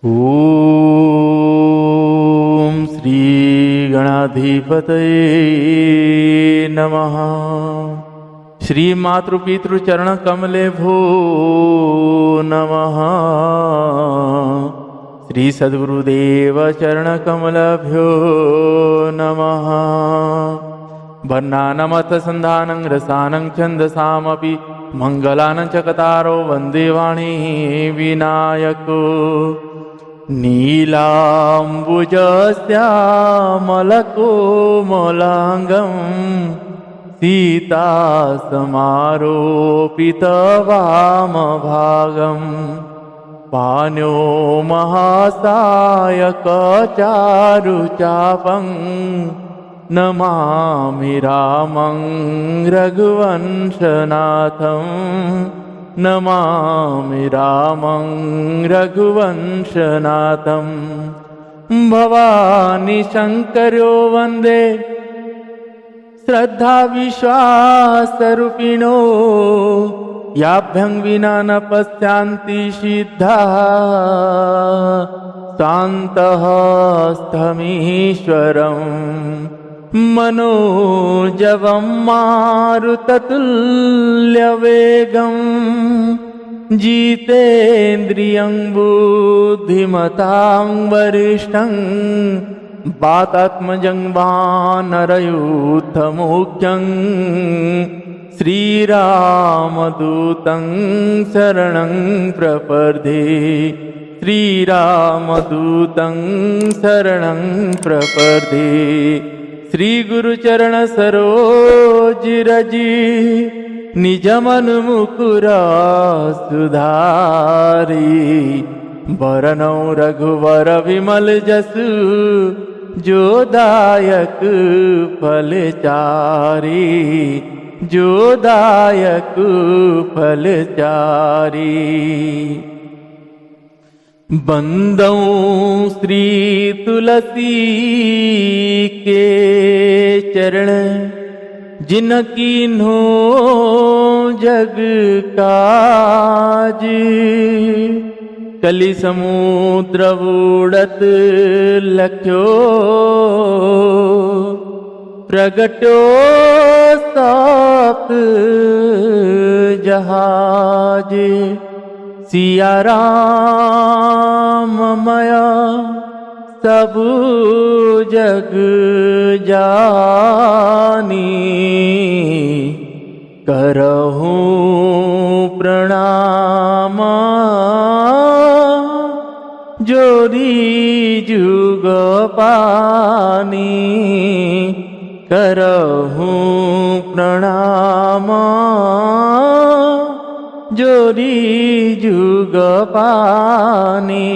ओम श्री गणाधिपतये नमः। श्री मातृपितृचरण कमले भो नमः। श्री सद्गुरुदेव चरण कमलभ्यो नमः। वर्णानमथ संधानं रसानं छन्दसामपि मंगलानं च कतारो वन्दे वाणी विनायको। नीलाम्बुजश्यामलकोमलाङ्गं सीतासमारोपितवामभागं पाण्यो महासायकचारुचापं नमामि रामं रघुवंशनाथं। नमामि रामं रघुवंशनाथं। भवानी शंकरो वन्दे श्रद्धा विश्वासरूपिणो। याभ्यं विना न पश्यन्ति सिद्धाः शान्तः स्थमीश्वरम्। मनोजवं मारुततुल्यवेगं जितेन्द्रियं बुद्धिमतां वरिष्ठं। वातात्मजं वानरयूथमुख्यं श्रीरामदूतं शरणं प्रपद्ये। श्रीरामदूतं शरणं प्रपद्ये। श्री गुरुचरण सरोज रजी निज मन मुकुर सुधारी। वरनौ रघुवर विमल जसु जो दायक फलचारी। जो दायक फलचारी। बंदौ श्री तुलसी के चरण जिनकीन्हो जग काज। कलि समुद्र बूढ़त लख्यो प्रगट्यो सप्त जहाज। सिया राम मया सब जग जानी। करहूँ प्रणाम जोरी जुग पानी। करहूँ प्रणाम जोरी जुग पानी।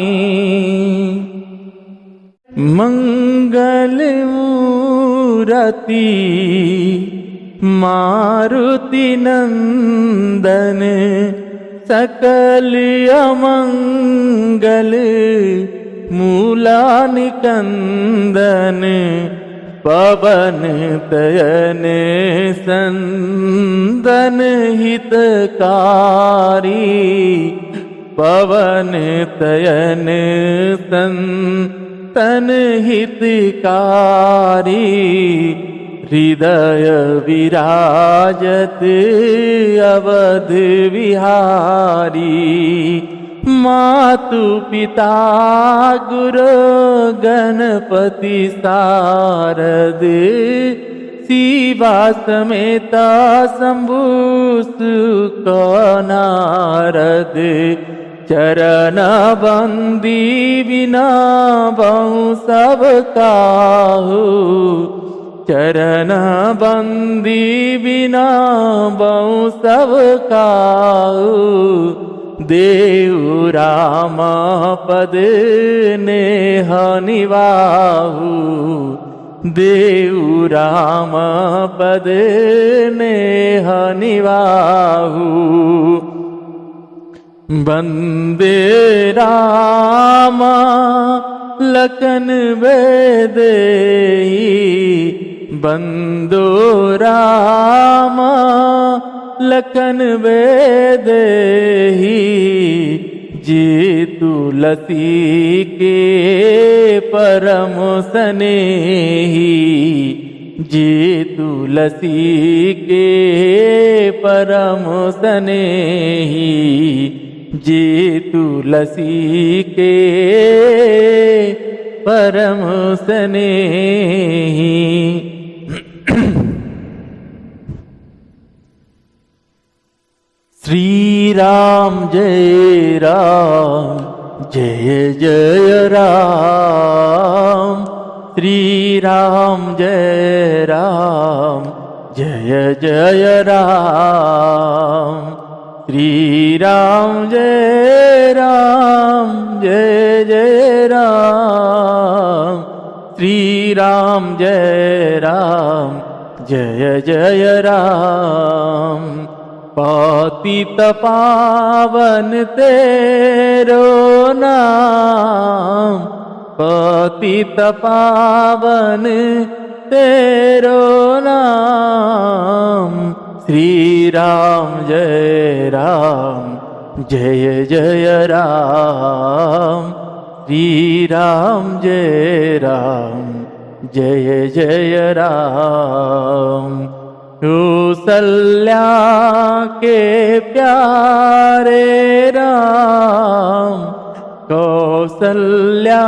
मंगल मूरति मारुति नंदन सकल अमंगल मूला निकंदन। पवन तयन संदन हितकारी। पवन तयन संदन हितकारी। हृदय विराजत अवध विहारी। मातु पिता गुरु गणपति शारद। शिवा समेत शंभु सुख नारद। चरण बंदी बिना बहु सब काहू। चरण बंदी बिना बहु सब काहू। देव राम पद नेह निवाहु। देव राम पद नेह निवाहु। वंदे राम लखन वेदेई। बंदो राम लखन वेदेही। जी तुलसी के परम स्नेही, जी तुलसी के परम स्नेही, जी तुलसी के परम स्नेही। श्री राम जय राम, जय जय राम। श्री राम जय राम, जय जय राम। श्री राम जय राम, जय जय राम। श्री राम जय राम, जय जय राम। पतित पावन तेरो नाम, पतित पावन तेरो नाम। श्री राम जय राम, जय जय राम। श्री राम जय राम, जय जय राम। कौसल्या के प्यारे राम, कौसल्या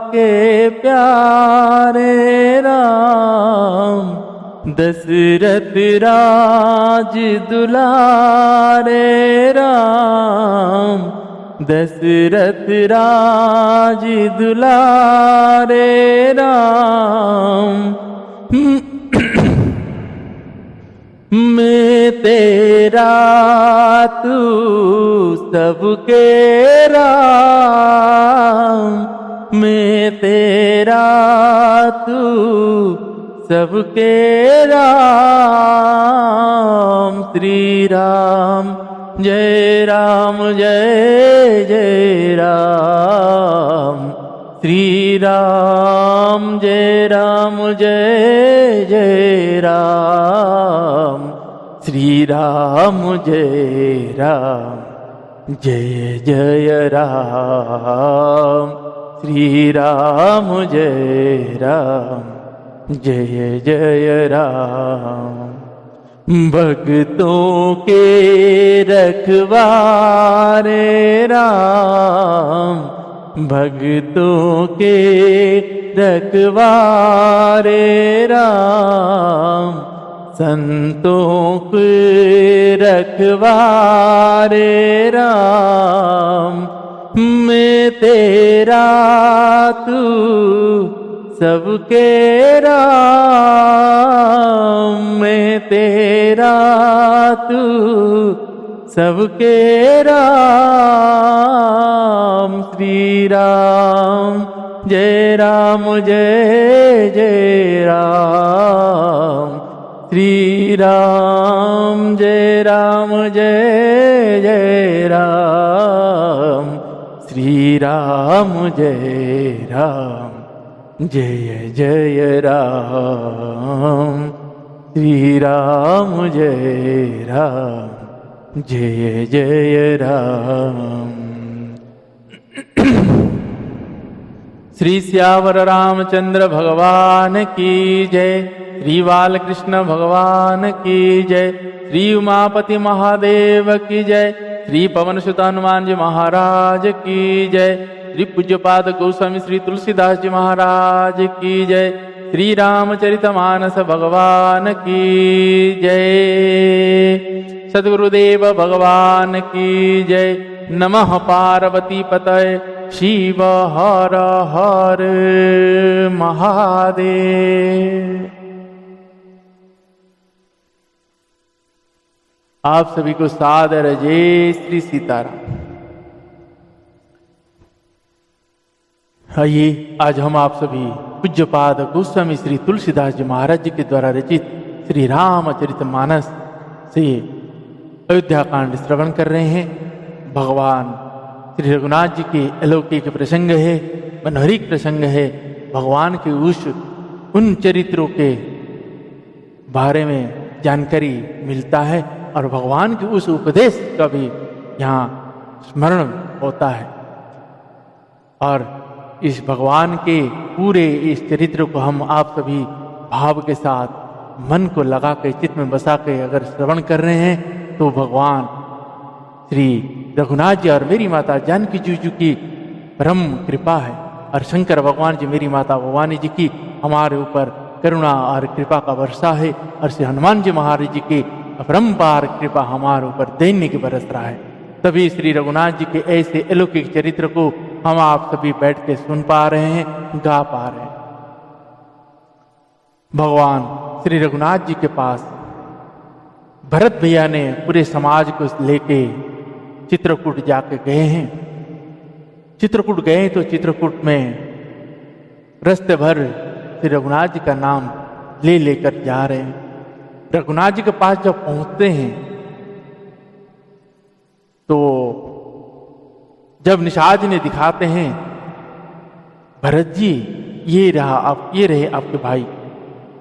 के प्यारे राम। दशरथ राज दुलारे राम, दशरथ राज दुलारे राम। मैं तेरा तू सबके राम, मैं तेरा तू सबके राम। श्री राम जय राम, जय जय राम। श्री राम जय राम, जय जय राम। श्री राम जय राम, जय जय राम। श्री राम जय राम, जय जय राम। भक्तों के रखवारे राम, भक्तों के रखवारे राम। संतों के रखवारे राम। मैं तेरा तू सबके राम, मैं तेरा तू सबके राम। श्री राम जय राम, जय जय राम। श्री राम जय राम, जय जय राम। श्री राम जय राम, जय जय राम। श्री राम जय राम, जय जय राम। श्री सियावर रामचंद्र भगवान की जय। श्री बालकृष्ण भगवान की जय। श्री उमापति महादेव की जय। श्री पवन सुत हनुमान जी महाराज की जय। श्री पूज्यपाद गोस्वामी श्री तुलसीदास जी महाराज की जय। श्री रामचरितमानस भगवान की जय। सद्गुरुदेव भगवान की जय। नमः पार्वती पतये शिव हर हर महादेव। आप सभी को सादर जय श्री सीताराम। आइए आज हम आप सभी पूज्यपाद गोस्वामी श्री तुलसीदास जी महाराज जी के द्वारा रचित श्री रामचरितमानस से अयोध्या कांड श्रवण कर रहे हैं। भगवान श्री रघुनाथ जी के अलौकिक प्रसंग है, मनोहरिक प्रसंग है। भगवान के उन चरित्रों के बारे में जानकारी मिलता है और भगवान के उस उपदेश का भी यहाँ स्मरण होता है। और इस भगवान के पूरे इस चरित्र को हम आप सभी भाव के साथ मन को लगा के चित्त में बसा के अगर श्रवण कर रहे हैं तो भगवान श्री रघुनाथ जी और मेरी माता जानकी जी की परम कृपा है, और शंकर भगवान जी मेरी माता भवानी जी की हमारे ऊपर करुणा और कृपा का वर्षा है, और श्री हनुमान जी महाराज जी की अपरंपार कृपा हमारे ऊपर दैन्य की बरस रहा है। तभी श्री रघुनाथ जी के ऐसे अलौकिक चरित्र को हम आप सभी बैठ के सुन पा रहे हैं, गा पा रहे हैं। भगवान श्री रघुनाथ जी के पास भरत भैया ने पूरे समाज को लेके चित्रकूट जाके गए हैं। चित्रकूट गए तो चित्रकूट में रास्ते भर श्री रघुनाथ जी का नाम ले लेकर जा रहे हैं। रघुनाथ जी के पास जब पहुंचते हैं तो जब निषाद जी ने दिखाते हैं, भरत जी ये रहे आपके भाई।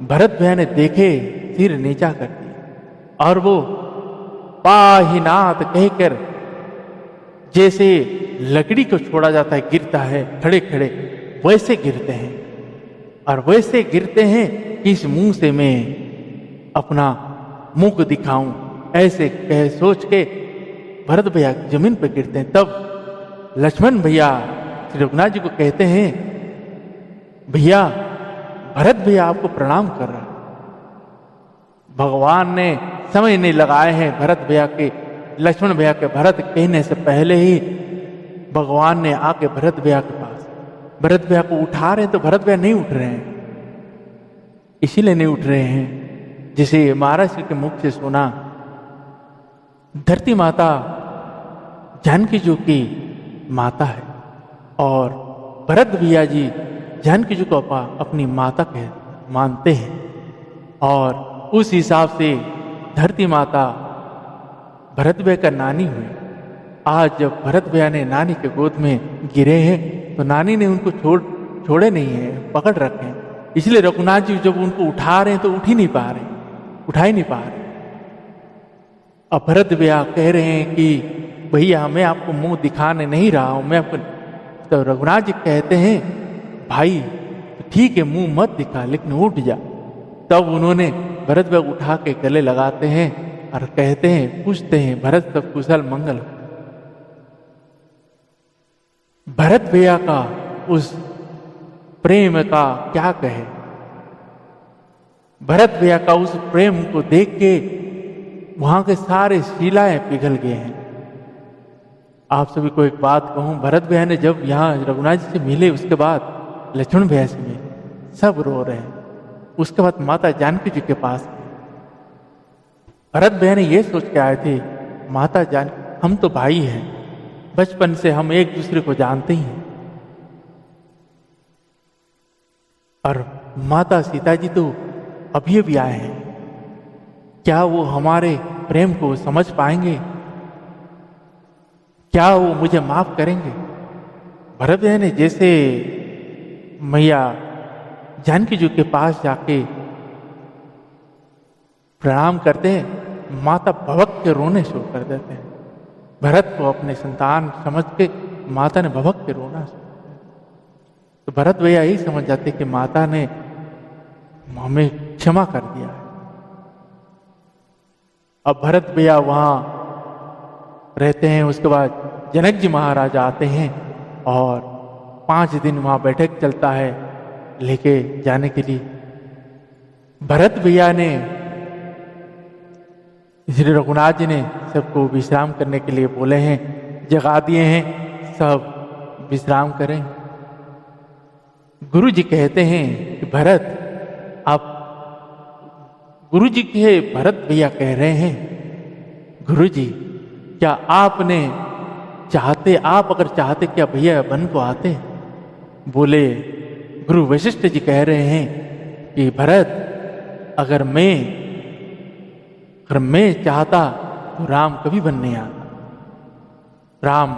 भरत भैया ने देखे, सिर नीचा कर दिया और वो पाहिनाथ कहकर जैसे लकड़ी को छोड़ा जाता है गिरता है खड़े खड़े, वैसे गिरते हैं। और वैसे गिरते हैं कि इस मुंह से मैं अपना मुख दिखाऊं, ऐसे कह सोच के भरत भैया जमीन पर गिरते हैं। तब लक्ष्मण भैया श्री रघुनाथ जी को कहते हैं, भैया भरत भैया आपको प्रणाम कर रहा है। भगवान ने समय नहीं लगाए हैं भरत भैया के, लक्ष्मण भैया के भरत कहने से पहले ही भगवान ने आके भरत भैया के पास, भरत भैया को उठा रहे हैं तो भरत भैया नहीं उठ रहे हैं। इसीलिए नहीं उठ रहे हैं जिसे महाराज के मुख से सुना, धरती माता जानकी जी की माता है और भरत भैया जी जानकी जी को अपनी माता कह मानते हैं। और उस हिसाब से धरती माता भरत भैया का नानी हुई। आज जब भरत भैया ने नानी के गोद में गिरे हैं तो नानी ने उनको छोड़े नहीं है, पकड़ रखे हैं। इसलिए रघुनाथ जी जब उनको उठा रहे हैं तो उठ ही नहीं पा रहे, उठा ही नहीं पा रहे। अब भरत भैया कह रहे हैं कि भैया मैं आपको मुंह दिखाने नहीं रहा हूं, मैं आपको। तो रघुनाथ जी कहते हैं, भाई ठीक है मुंह मत दिखा लेकिन उठ जा। तब उन्होंने भरत भैया उठा के गले लगाते हैं और कहते हैं, पूछते हैं, भरत सब कुशल मंगल। भरत भैया का उस प्रेम का क्या कहे। भरत भैया का उस प्रेम को देख के वहां के सारे शिलाएं पिघल गए हैं। आप सभी को एक बात कहूं, भरत भैया ने जब यहाँ रघुनाथ जी से मिले उसके बाद लक्ष्मण भैया से मिले, सब रो रहे हैं। उसके बाद माता जानकी जी के पास भरत भैया ने ये सोच के आए थे, माता जान हम तो भाई हैं, बचपन से हम एक दूसरे को जानते ही हैं, और माता सीता जी तो अभी अभी आए हैं, क्या वो हमारे प्रेम को समझ पाएंगे? क्या वो मुझे माफ करेंगे? भरत भैया ने जैसे मैया जानकी जी के पास जाके प्रणाम करते हैं, माता भवक के रोने शुरू कर देते हैं। भरत को अपने संतान समझ के माता ने भवक के रोना शुरू कर दिया। तो भरत भैया यही समझ जाते कि माता ने हमें क्षमा कर दिया है। अब भरत भैया वहां रहते हैं। उसके बाद जनक जी महाराज आते हैं और 5 दिन वहां बैठक चलता है लेके जाने के लिए। भरत भैया ने, श्री रघुनाथ जी ने सबको विश्राम करने के लिए बोले हैं, जगा दिए हैं, सब विश्राम करें। गुरु जी कहते हैं कि भरत, आप गुरु जी के भरत भैया कह रहे हैं, गुरु जी क्या आपने चाहते, आप अगर चाहते क्या भैया बन को आते? बोले गुरु वशिष्ठ जी कह रहे हैं कि भरत अगर मैं चाहता तो राम कभी बन नहीं आता। राम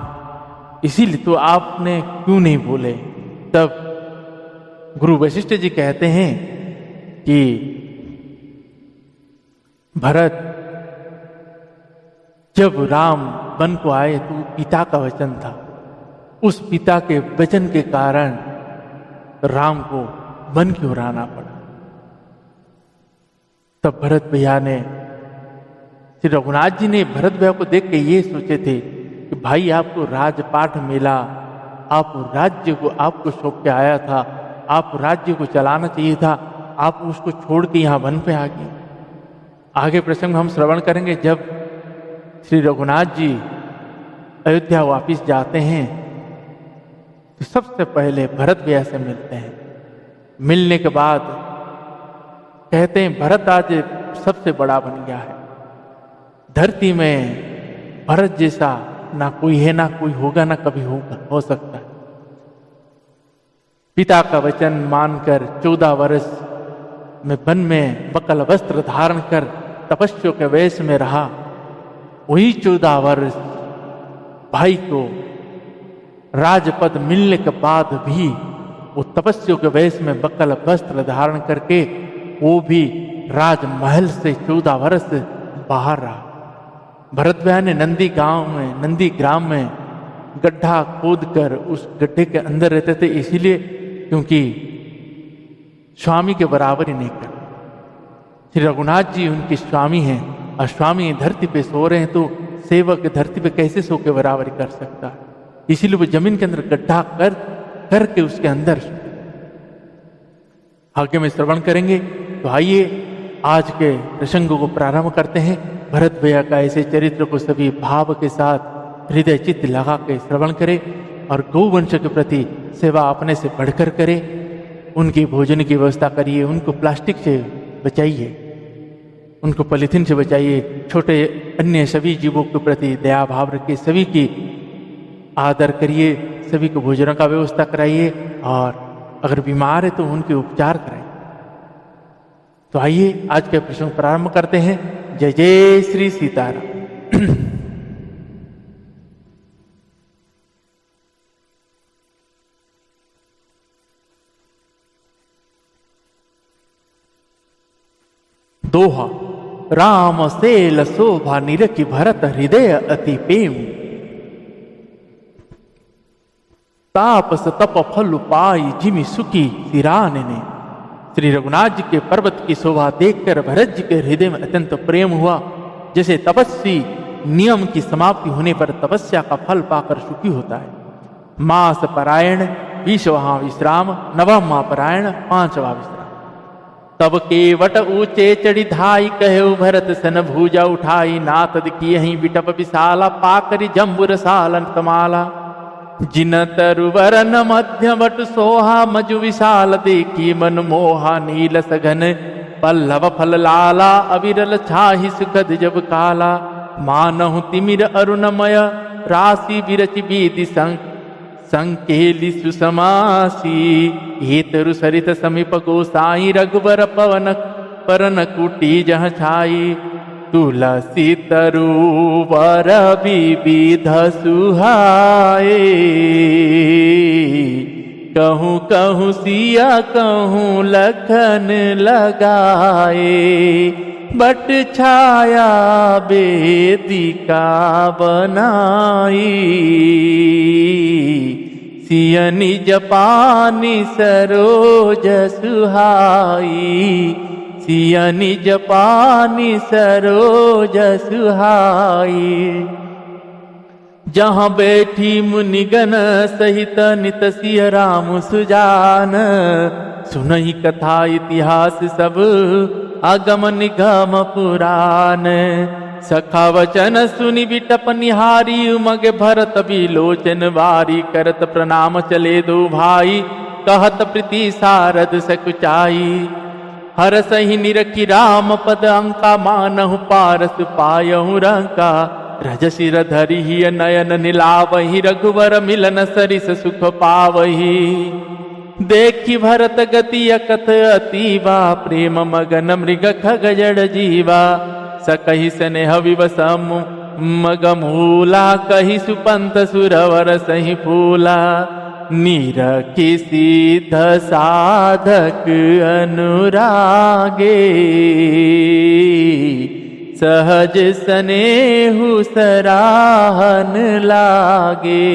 इसीलिए तो आपने क्यों नहीं बोले? तब गुरु वशिष्ठ जी कहते हैं कि भरत जब राम बन को आए तो पिता का वचन था, उस पिता के वचन के कारण राम को वन क्यों आना पड़ा। तब भरत भैया ने, श्री रघुनाथ जी ने भरत भैया को देख के ये सोचे थे कि भाई आपको राजपाट मिला, आप राज्य को आपको सौंप के आया था, आप राज्य को चलाना चाहिए था, आप उसको छोड़ के यहाँ वन पे आ गए। आगे प्रसंग हम श्रवण करेंगे जब श्री रघुनाथ जी अयोध्या वापिस जाते हैं तो सबसे पहले भरत भैया से मिलते हैं। मिलने के बाद कहते हैं भरत आज सबसे बड़ा बन गया है, धरती में भरत जैसा ना कोई है, ना कोई होगा, ना कभी होगा हो सकता है। पिता का वचन मानकर 14 वर्ष में वन में बकल वस्त्र धारण कर तपस्या के वेश में रहा। वही 14 वर्ष भाई को राजपद मिलने के बाद भी वो तपस्या के वेश में बकल वस्त्र धारण करके वो भी राजमहल से 14 वर्ष बाहर रहा। भरत भैया ने नंदी ग्राम में गड्ढा खोद कर उस गड्ढे के अंदर रहते थे, इसीलिए क्योंकि स्वामी के बराबर ही नहीं कर। श्री रघुनाथ जी उनके स्वामी हैं और स्वामी धरती पे सो रहे हैं तो सेवक धरती पे कैसे सो के बराबरी कर सकता है, इसीलिए वो जमीन के अंदर गड्ढा करके उसके अंदर। आगे में श्रवण करेंगे। तो आइए आज के प्रसंगों को प्रारंभ करते हैं। भरत भैया का ऐसे चरित्र को सभी भाव के साथ हृदय चित्त लगा के श्रवण करें और गौवंश के प्रति सेवा अपने से बढ़कर करें। उनकी भोजन की व्यवस्था करिए, उनको प्लास्टिक से बचाइए, उनको पॉलीथीन से बचाइए, छोटे अन्य सभी जीवों के प्रति दया भाव रखिए, सभी की आदर करिए, सभी को भोजन का व्यवस्था कराइए और अगर बीमार है तो उनके उपचार कराइए। तो आइए आज के प्रसंग प्रारंभ करते हैं। जय जय श्री सीताराम। दोहा। राम सेल शोभा निरखि भरत हृदय अति प्रेम, तापस तप फल पाई जिमि सुखी सिराने ने। श्री रघुनाथ जी के पर्वत की शोभा देखकर भरत जी के हृदय में अत्यंत प्रेम हुआ। जैसे तपस्वी नियम की समाप्ति होने पर तपस्या का फल पाकर सुखी होता है। मास परायण 20वां विश्राम, 9वां परायण 5वां विश्राम। तब केवट ऊंचे चढ़ी धाई, कहे भरत सन भूजा उठाई, नाथ दिखियहि बिटप विशाला, पाकरि जम्बुर सालन तमाला। जिन तरुवरन मध्य बट सोहा, मजु विशाल देखी मन मोहा, नील सघन पल्लव फल लाला, अविरल छाहि सुखद जब काला। मानहु तिमिर अरुणमय, राशि विरचि बीधि संकेली सुसमासी। हेतरु सरित समीप गोसाई, रघुबर पवन परन कुटी जह छाई। तुलसी तरुवर विविध सुहाए, कहूँ कहूँ सिया कहूँ लखन लगाए। बट छाया वेदिका बनाई, सिया निज पानी सरोज सुहाई। सिया निज पानी सरोज सुहाई। जहाँ बैठी मुनिगण सहित नित सिय राम सुजान, सुनहि कथा इतिहास सब अगम निगम पुराण। सखा वचन सुनि बिटप निहारी, उमग भरत बिलोचन बारी। करत प्रणाम चले दो भाई, कहत प्रीति सारद सकुचाई। हर सही निरखि राम पद अंका, मानहु पारस पायहु रंका। रजसिर धरि नयन निलावहि, रघुवर मिलन सरिस सुख पावहि। देखि भरत गति अकथ अतीवा, प्रेम मगन मृग खग जड़ जीवा। सकहि स्नेह विवश मगमूला, कहि सुपंथ सुरवर सहि फूला। निरखि सिद्ध साधक अनुरागे, सहज स्नेहु सराहन लागे।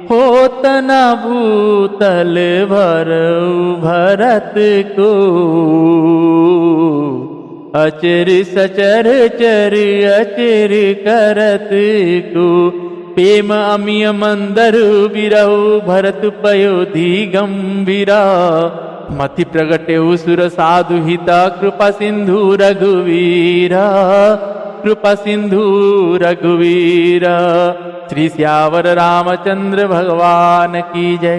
होत न भूतल भरऊ भरत को, अचर सचर चर अचर करत को, प्रेम अमिय मंदर बिरहु भरत पयोधि गंभीरा, मति प्रगटे सुर साधु हिता कृपा सिंधु रघुवीरा, कृपा सिंधु रघुवीरा। श्री सियावर रामचंद्र भगवान की जय।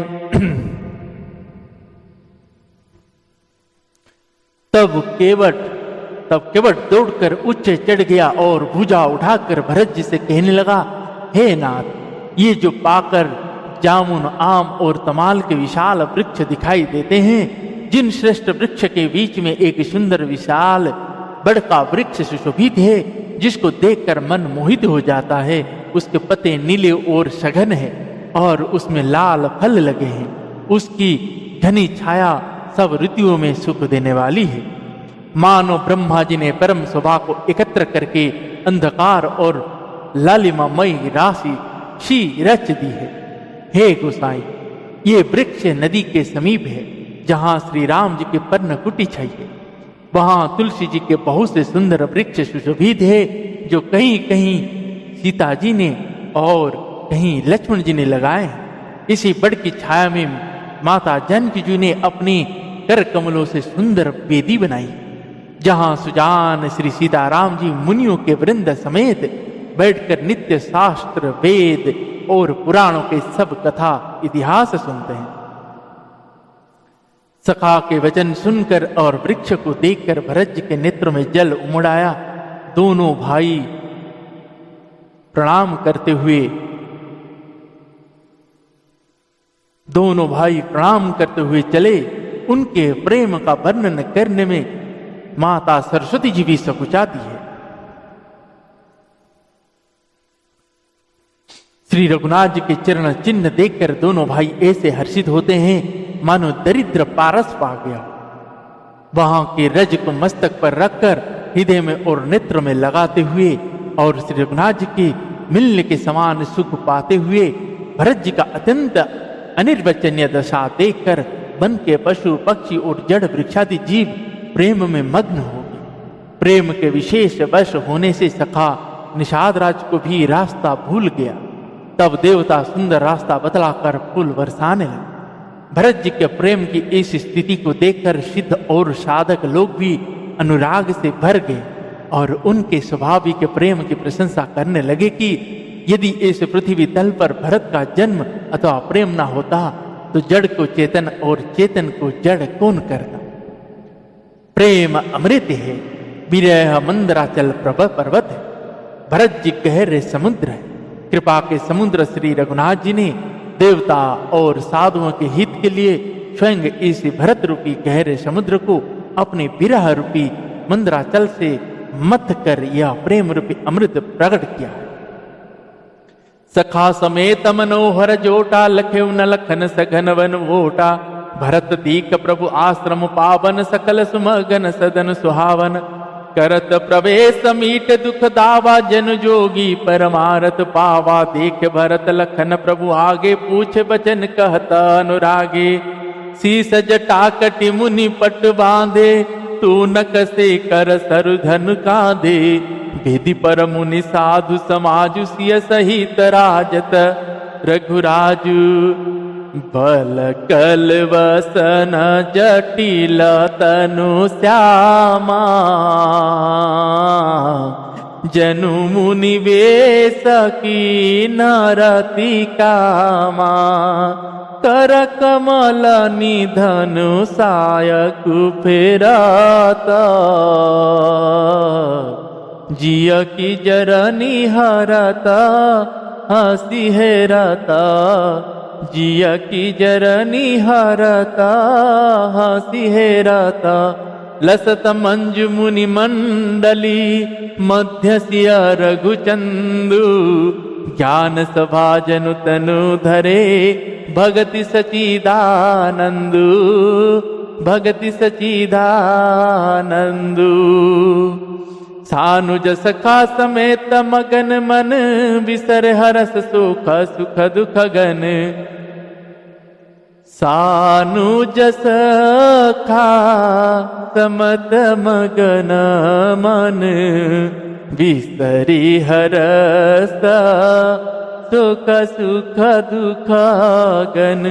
तब केवट दौड़कर उच्च चढ़ गया और भुजा उठाकर भरत जी से कहने लगा, हे नाथ, ये जो पाकर जामुन आम और तमाल के विशाल वृक्ष दिखाई देते हैं, जिन श्रेष्ठ वृक्ष के बीच में एक सुंदर विशाल बड़का वृक्ष सुशोभित है, जिसको देखकर मन मोहित हो जाता है, उसके पत्ते नीले और सघन है और उसमें लाल फल लगे हैं, उसकी घनी छाया सब ऋतुओं में सुख देने वाली है। मानो ब्रह्मा जी ने परम सभा को एकत्र करके अंधकार और लालिमामयी राशि शी रच दी है। हे गोसाई, ये वृक्ष नदी के समीप है, जहाँ श्री राम जी के पर्ण कुटी छाई है। वहां तुलसी जी के बहुत से सुंदर वृक्ष सुशोभित है, जो कहीं कहीं सीता जी ने और कहीं लक्ष्मण जी ने लगाए हैं। इसी बड़ की छाया में माता जानकी जी ने अपने कर कमलों से सुंदर वेदी बनाई, जहां सुजान श्री सीताराम जी मुनियों के वृंद समेत बैठकर नित्य शास्त्र वेद और पुराणों के सब कथा इतिहास सुनते हैं। सखा के वचन सुनकर और वृक्ष को देखकर भरत जी के नेत्रों में जल उमड़ आया। दोनों भाई प्रणाम करते हुए चले। उनके प्रेम का वर्णन करने में माता सरस्वती जी भी सकुचाती है। श्री रघुनाथ जी के चरण चिन्ह देखकर दोनों भाई ऐसे हर्षित होते हैं मानो दरिद्र पारस पा गया। वहां के रज को मस्तक पर रखकर हृदय में और नेत्र में लगाते हुए और श्री रघुनाथ जी के मिलने के समान सुख पाते हुए भरत जी का अत्यंत अनिर्वचनीय दशा देखकर वन के पशु पक्षी और जड़ वृक्षादि जीव प्रेम में मग्न हो गए। प्रेम के विशेष वश होने से सखा निषाद राज को भी रास्ता भूल गया। तब देवता सुंदर रास्ता बतलाकर फूल बरसाने लगे। भरत जी के प्रेम की इस स्थिति को देखकर सिद्ध और साधक लोग भी अनुराग से भर गए और उनके स्वाभाविक प्रेम की प्रशंसा करने लगे कि यदि इस पृथ्वी तल पर भरत का जन्म अथवा प्रेम ना होता तो जड़ को चेतन और चेतन को जड़ कौन करता। प्रेम अमृत है, विरह मंदराचल पर्वत है, भरत जी गहरे समुद्र है। कृपा के समुद्र श्री रघुनाथ जी ने देवता और साधुओं के हित के लिए स्वयं इस भरत रूपी गहरे समुद्र को अपने विरह रूपी मंदराचल से मथ कर यह प्रेम रूपी अमृत प्रकट किया। सखा समेत मनोहर जोटा लखेव न लखन सघन वन वोटा, भरत दीक प्रभु आश्रम पावन सकल सुमगन सदन सुहावन, करत प्रवेश मीट दुख दावा जन जोगी परमारथ पावा, देख भरत लखन प्रभु आगे पूछ बचन कहता अनुरागे, शीस जटा कटि मुनि पट बांधे तू नक से कर सरु धन कांधे, भेदी पर मुनि साधु समाजु सिय सहित राजत रघुराजु, बल कल वसन जटिल तनु श्यामा, जनु मुनि वेश की नरति कामा, कर कमल निधनु सायक फेरत, जिय की जरनी हरता हसी हेरता, जिय की जरनी हरता हसी हेरता, लसत मंजु मुनि मंडली मध्य सिय रघुचंदु, ज्ञान सभा जनु तनु धरे भगति सचिदानंदु, भगति सचिदानंदु। सानुज सखा समेत मगन मन, विसर हरस सुख सुख दुख गन। सानुज सखा समत मगन मन, विसरी हरस सुख सुख दुख गन।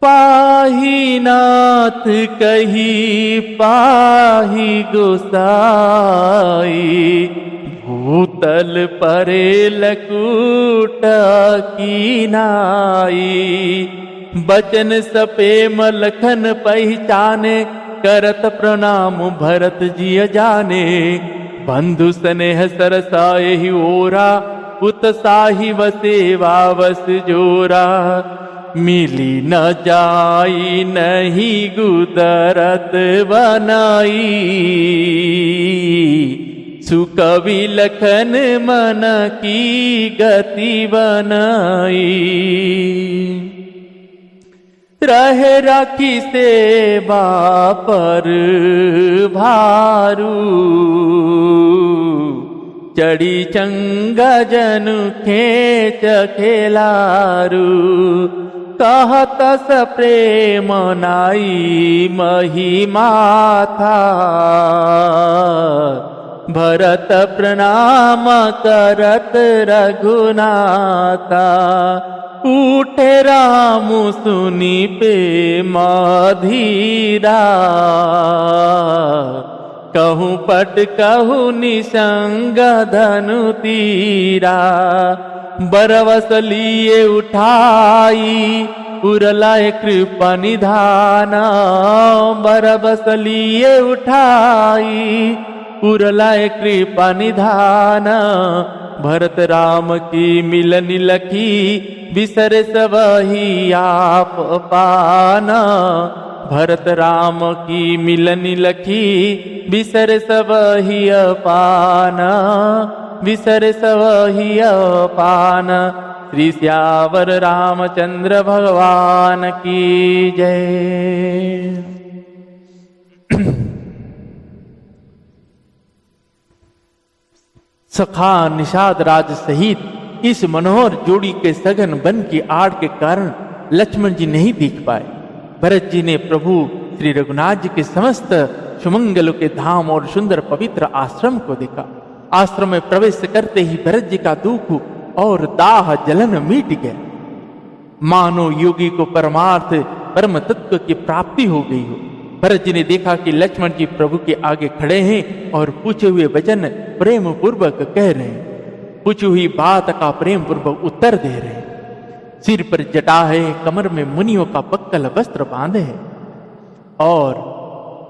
पाही नाथ कही पाही गोसाई, भूतल परे लकूट की नाई। बचन सपेम लखन पहचाने, करत प्रणाम भरत जिय जाने। बंधु स्नेह सरसाए ही ओरा, उत्साही वसेवा वस जोरा। मिली न जाई नहीं गुदरत बनाई, सुख विलखन मन की गति बनाई। रहे राखी सेवा पर भारू, चढ़ी चंगा जनु खेच खेलारू। कहत स प्रेम नाई महिमा था, भरत प्रणाम करत रघुनाथा। उठे राम सुनी पे माधीरा, कहूँ पट कहूँ निसंग धनु तीरा। बरवस लिए उठाई उरलाए कृपा निधाना। बरवस लिए उठाई उरलाए कृपा निधाना। भरत राम की मिलन लखी, बिसर सबही आप पाना। भरत राम की मिलन लखी, बिसर सबही पाना। विसर सबही पाना। श्री सियावर रामचंद्र भगवान की जय। सखा निषाद राज सहित इस मनोहर जोड़ी के सघन वन की आड़ के कारण लक्ष्मण जी नहीं दिख पाए। भरत जी ने प्रभु श्री रघुनाथ जी के समस्त सुमंगलों के धाम और सुंदर पवित्र आश्रम को देखा। आश्रम में प्रवेश करते ही भरत जी का दुख और दाह जलन मिट गया, मानो योगी को परमार्थ परम तत्व की प्राप्ति हो गई हो। भरत जी ने देखा कि लक्ष्मण जी प्रभु के आगे खड़े हैं और पूछे हुए वचन प्रेम पूर्वक कह रहे हैं, पूछी हुई बात का प्रेम पूर्वक उत्तर दे रहे हैं। सिर पर जटा है, कमर में मुनियों का पक्कल वस्त्र बांधे है और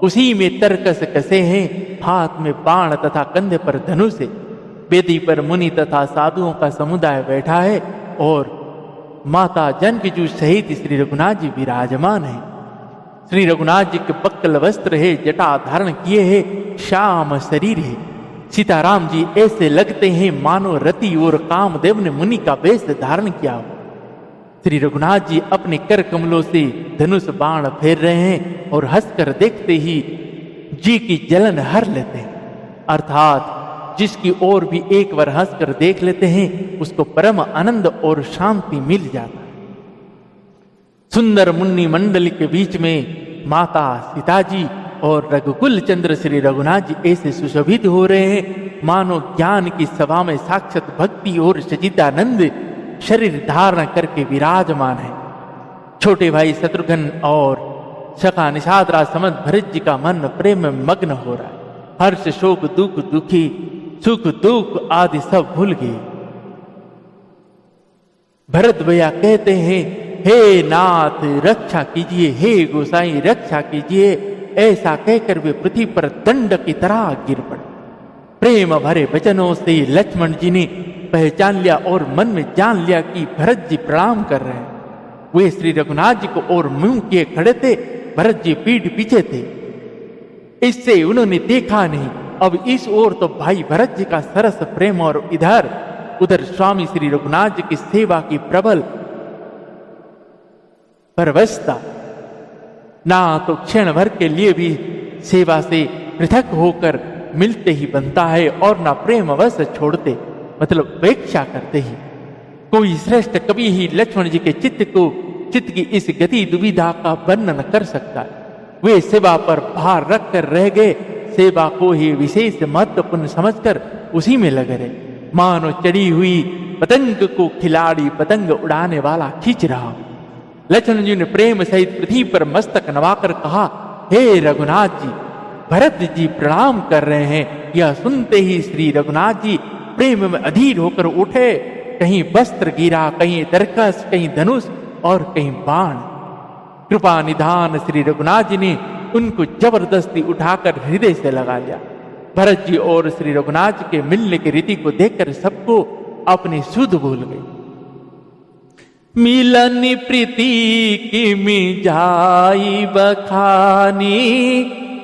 उसी में तरकस कसे हैं। हाथ में बाण तथा कंधे पर धनुष है। वेदी पर मुनि तथा साधुओं का समुदाय बैठा है और माता जनकजू सहित श्री रघुनाथ जी विराजमान है। श्री रघुनाथ जी के पक्कल वस्त्र है, जटा धारण किए है, श्याम शरीर है। सीताराम जी ऐसे लगते हैं मानो रति और कामदेव ने मुनि का वेश धारण किया हो। श्री रघुनाथ जी अपने कर कमलों से धनुष बाण फेर रहे हैं और हंसकर देखते ही जी की जलन हर लेते हैं। अर्थात जिसकी ओर भी एक बार हंसकर देख लेते हैं उसको परम आनंद और शांति मिल जाता है। सुंदर मुन्नी मंडली के बीच में माता सीता जी और रघुकुल चंद्र श्री रघुनाथ जी ऐसे सुशोभित हो रहे हैं मानो ज्ञान की सभा में साक्षात भक्ति और सचिदानंद शरीर धारण करके विराजमान है। छोटे भाई शत्रुघ्न और सखा निषाद राज समझ भरत जी का मन प्रेम में मग्न हो रहा है। हर्ष शोक दुख दुखी सुख दुख आदि सब भूल गए। भरत भैया कहते हैं, हे नाथ रक्षा कीजिए, हे गोसाई रक्षा कीजिए। ऐसा कहकर वे पृथ्वी पर दंड की तरह गिर पड़े। प्रेम भरे वचनों से लक्ष्मण जी ने पहचान लिया और मन में जान लिया कि भरत जी प्रणाम कर रहे हैं। वे श्री रघुनाथ जी को और मुंह किए खड़े थे, भरत जी पीठ पीछे थे। इससे उन्होंने देखा नहीं। अब इस ओर तो भाई भरत जी का सरस प्रेम और इधर उधर स्वामी श्री रघुनाथ जी की सेवा की प्रबल परवशता। ना तो क्षण भर के लिए भी सेवा से पृथक होकर मिलते ही बनता है और ना प्रेम अवश्य छोड़ते, मतलब अपेक्षा करते ही। कोई श्रेष्ठ कवि ही लक्ष्मण जी के चित्त की इस गति दुविधा का वर्णन कर सकता है। वे सेवा पर भार रख कर रह गए, सेवा को ही विशेष महत्वपूर्ण समझकर उसी में लगे रहे, मानो चढ़ी हुई पतंग को खिलाड़ी पतंग उड़ाने वाला खींच रहा। लक्ष्मण जी ने प्रेम सहित पृथ्वी पर मस्तक नवाकर कहा, हे रघुनाथ जी, भरत जी प्रणाम कर रहे हैं। यह सुनते ही श्री रघुनाथ जी प्रेम में अधीर होकर उठे। कहीं वस्त्र गिरा, कहीं तरकस, कहीं धनुष और कहीं बाण। कृपा निधान श्री रघुनाथ जी ने उनको जबरदस्ती उठाकर हृदय से लगा लिया। भरत जी और श्री रघुनाथ जी के मिलने की रीति को देखकर सबको अपनी सुध भूल गई। मिलन प्रीति की मिजाई बखानी,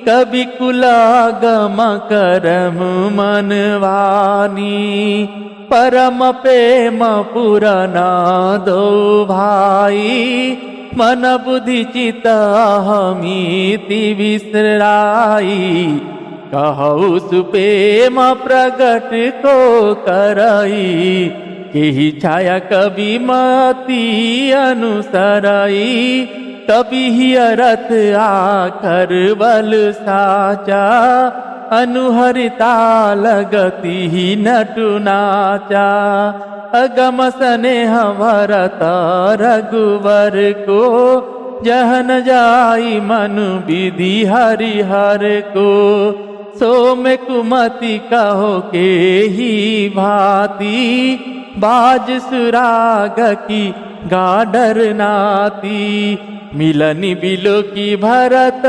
कभी कुलागम करम मनवानी। परम प्रेम पुराना दो भाई, मन बुद्धि चित हमीति विसराई। कहु सुप्रेम प्रगट को करई, केहि छाया कवि मति अनुसरई। कवि ही रथ आकर बल साचा, अनुहरिता लगति ही नटु नाचा। अगम स्नेह भरत रघुवर को, जहन जाई मनु विधि हरिहर को। सो में कुमति कहो के ही भांति, बाज सुराग की गाडर नाती। मिलनी बिलो की भरत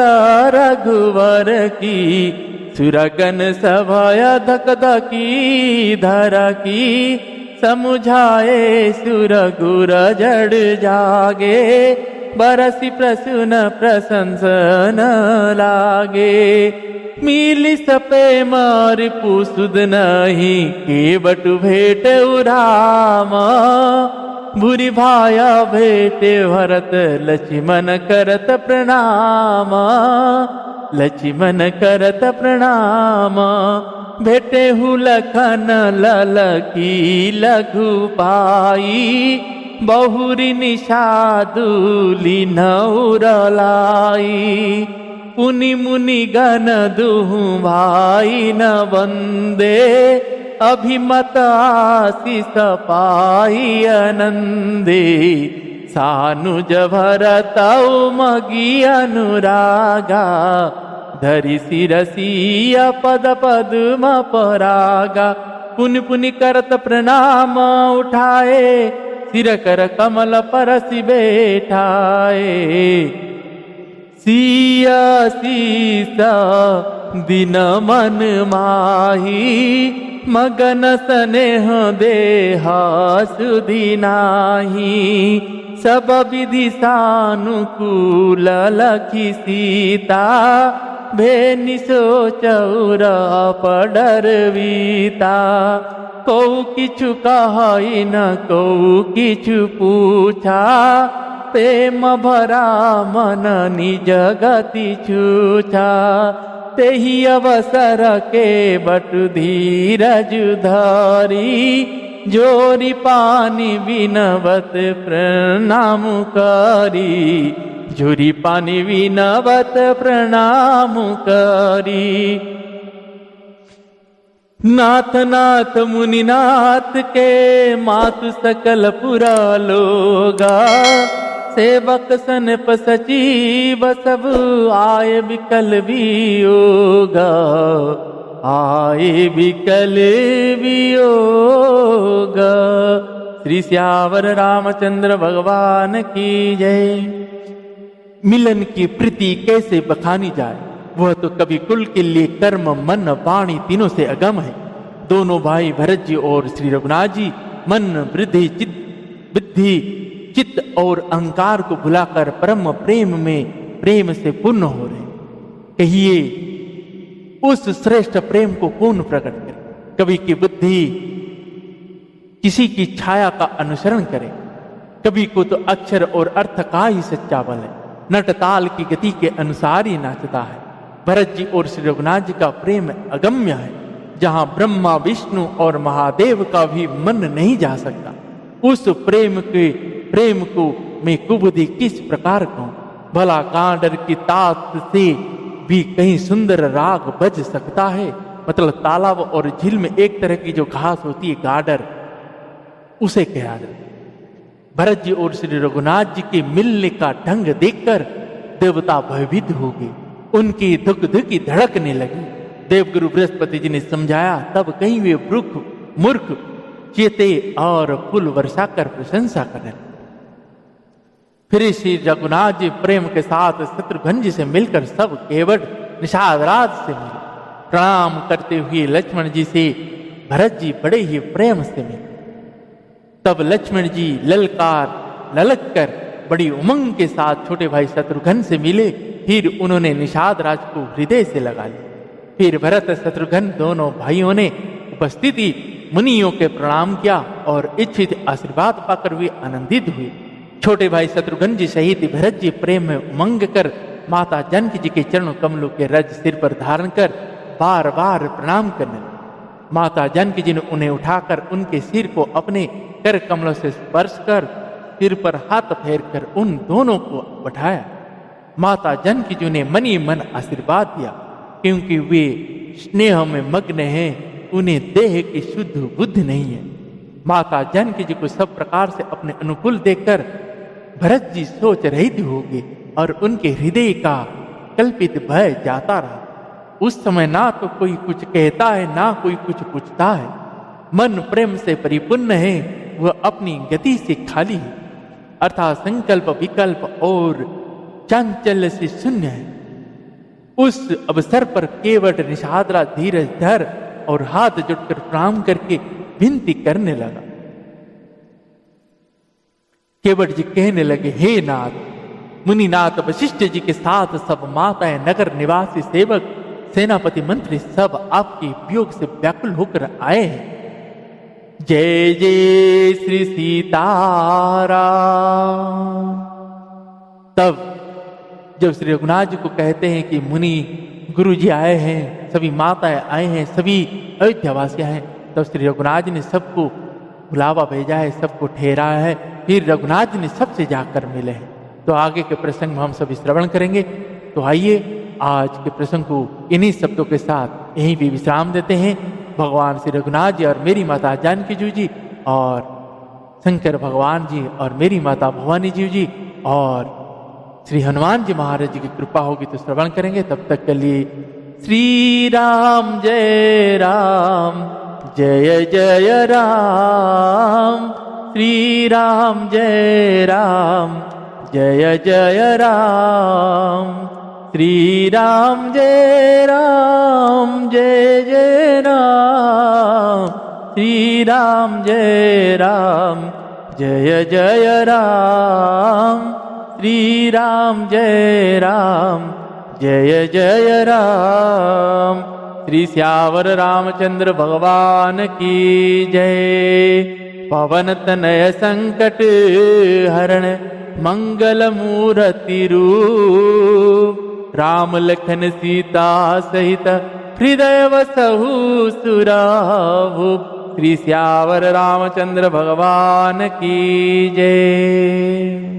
रघुवर की, सुरगन सभय धक धकी धर की। समुझाए सुर गुर जड़ जागे, बरसी प्रसून प्रशंसन लागे। मिली सपे मार पुसुद नहीं, के बटु भेट उराम। भूरी भाया भेटे भरत, लक्ष्मण करत प्रणाम। लक्ष्मण करत प्रणाम। भेटे हु लखन ललकी लघु पाई, बहुरी निषादुली नौरलाई। पुनि मुनि गण दुहु भाई न वंदे, अभिमत आशीष पाई आनंदे। सानुज भरत मगी अनुरागा, धरि शिरसिया पद पद्म परागा। पुनि पुनि करत प्रणाम उठाए, सिर कर कमल परसि बैठाए। सिया सीसा दिन मन माही, मगन स्नेह देहा सुधि नाही। सब विधि सानुकूल लखी सीता, भेनि सोचौर पडर वीता। कौ किछु कहई न कौ किछु पूछा, प्रेम भरा मन निज गति छूछा। तेहि अवसर के बटु धीरज धरी, जोरी पानी विनवत प्रणाम करी। जोरी पानी विनवत प्रणाम करी। नाथ नाथ मुनिनाथ के, मातु सकल पुरा लोगा। सेवक सनप सचिव सब आए विकल वियोगा। आए विकल वियोगा। श्री श्यावर रामचंद्र भगवान की जय। मिलन की प्रीति कैसे बखानी जाए, वह तो कवि कुल के लिए कर्म मन वाणी तीनों से अगम है। दोनों भाई भरत जी और श्री रघुनाथ जी मन वृद्धि चित्त और अहंकार को भुलाकर परम प्रेम से पूर्ण हो रहे। कहिए उस श्रेष्ठ प्रेम को कौन प्रकट करे। कवि की बुद्धि किसी की छाया का अनुसरण करे। कवि को तो अक्षर और अर्थ का ही सच्चा बल है। नट ताल की गति के अनुसार ही नाचता है। भरत जी और श्री रघुनाथ जी का प्रेम अगम्य है, जहां ब्रह्मा विष्णु और महादेव का भी मन नहीं जा सकता। उस प्रेम को मैं कुबुद्धि किस प्रकार कहूं, भला गाडर की तात से भी कहीं सुंदर राग बज सकता है। मतलब तालाब और झील में एक तरह की जो घास होती है गाडर, उसे कहा जाता। भरत जी और श्री रघुनाथ जी के मिलने का ढंग देखकर देवता भयभीत हो गए, उनकी धुक धुकी धड़कने लगी। देवगुरु बृहस्पति जी ने समझाया, तब कहीं वे मूर्ख चेते और फूल वर्षा कर प्रशंसा करने लगे। फिर श्री रघुनाथ जी प्रेम के साथ शत्रुघ्न जी से मिलकर सब केवट निषाद राज से मिले। प्रणाम करते हुए लक्ष्मण जी से भरत जी बड़े ही प्रेम से मिले। तब लक्ष्मण जी ललक कर बड़ी उमंग के साथ छोटे भाई शत्रुघ्न से मिले। फिर उन्होंने निषाद राज को हृदय से लगा लिया। फिर भरत शत्रुघ्न दोनों भाइयों ने उपस्थिति मुनियों के प्रणाम किया और इच्छित आशीर्वाद पाकर वे आनंदित हुए। छोटे भाई शत्रुघ्न जी सहित भरत जी प्रेम में उमंग कर माता जानकी जी के चरण कमलों के रज सिर पर धारण कर बार बार प्रणाम करने लगे। माता जानकी जी ने उन्हें उठाकर उनके सिर को अपने कर कमलों से स्पर्श कर सिर पर हाथ फेर कर उन दोनों को बैठाया। माता जानकी जी ने मनी मन आशीर्वाद दिया, क्योंकि वे स्नेह में मग्न हैं, उन्हें देह की शुद्ध बुद्धि नहीं है। माता जानकी जी को सब प्रकार से अपने अनुकूल देखकर भरत जी सोच रहित हो गए और उनके हृदय का कल्पित भय जाता रहा। उस समय ना तो कोई कुछ कहता है, ना कोई कुछ पूछता है। मन प्रेम से परिपूर्ण है, वह अपनी गति से खाली है, अर्थात संकल्प विकल्प और चांचल्य से शून्य है। उस अवसर पर केवट निषादरा धीरज धर और हाथ जुटकर प्रणाम करके विनती करने लगा। केवट जी कहने लगे, हे नाथ, मुनिनाथ वशिष्ठ जी के साथ सब माताएं, नगर निवासी, सेवक, सेनापति, मंत्री सब आपके वियोग से व्याकुल होकर आए हैं। जय जय श्री सीताराम। तब जब श्री रघुनाथ जी को कहते हैं कि मुनि गुरु जी आए हैं, सभी माताएं आए हैं, सभी अयोध्यावासियां हैं, तब श्री रघुनाथ जी ने सबको बुलावा भेजा है, सबको ठहराया है। फिर रघुनाथ जी ने सबसे जाकर मिले हैं। तो आगे के प्रसंग में हम सभी श्रवण करेंगे। तो आइए आज के प्रसंग को इन्हीं शब्दों के साथ यहीं भी विश्राम देते हैं। भगवान श्री रघुनाथ जी और मेरी माता जानकी जी और शंकर भगवान जी और मेरी माता भवानी जी और श्री हनुमान जी महाराज जी की कृपा होगी तो श्रवण करेंगे। तब तक के लिए श्री राम जय राम, जय जय राम। श्री राम जय राम, जय जय राम। श्री राम जय राम, जय जय राम। श्री राम जय राम, जय जय राम। श्री राम जय राम, जय जय राम। श्री श्यावर रामचंद्र भगवान की जय। पवन तनय संकट हरण मंगल मूर्ति रूप, राम लखन सीता सहित हृदय वसहु सुराभूप। श्री श्यावर रामचंद्र भगवान की जय।